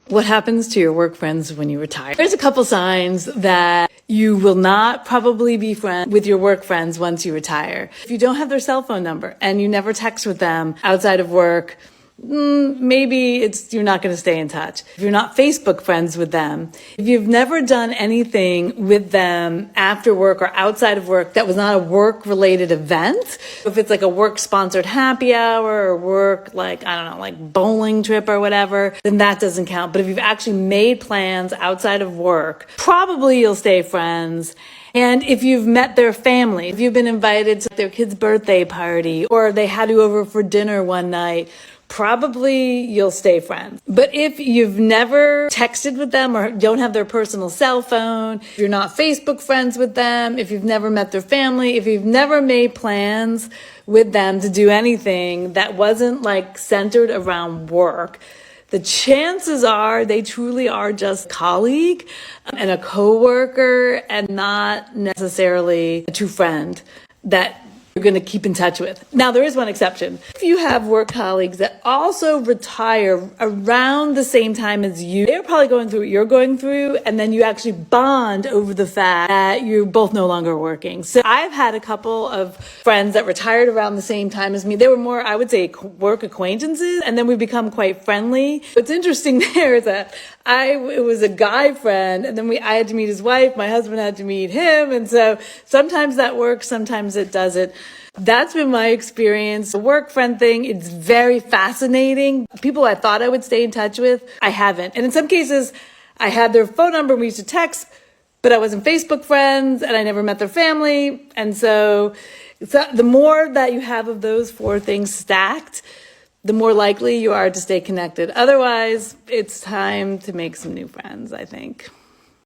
What happens to your work friends when you retire? There's a couple signs that you will not probably be friends with your work friends once you retire. If you don't have their cell phone number and you never text with them outside of work, maybe you're not going to stay in touch. If you're not Facebook friends with them, if you've never done anything with them after work or outside of work that was not a work-related event, if it's like a work-sponsored happy hour or work, like bowling trip or whatever, then that doesn't count. But if you've actually made plans outside of work, probably you'll stay friends. And if you've met their family, if you've been invited to their kid's birthday party, or they had you over for dinner one night, probably you'll stay friends. But if you've never texted with them or don't have their personal cell phone, if you're not Facebook friends with them, if you've never met their family, if you've never made plans with them to do anything that wasn't like centered around work, the chances are they truly are just a colleague and a coworker and not necessarily a true friend that you're going to keep in touch with. Now, there is one exception. If you have work colleagues that also retire around the same time as you, they're probably going through what you're going through, and then you actually bond over the fact that you're both no longer working. So I've had a couple of friends that retired around the same time as me. They were more, I would say, work acquaintances, and then we become quite friendly. What's interesting there is that it was a guy friend, and then I had to meet his wife, my husband had to meet him, and so sometimes that works, sometimes it doesn't. That's been my experience. The work friend thing, it's very fascinating. People I thought I would stay in touch with, I haven't. And in some cases, I had their phone number, we used to text, but I wasn't Facebook friends, and I never met their family. And so the more that you have of those four things stacked, the more likely you are to stay connected. Otherwise, it's time to make some new friends, I think.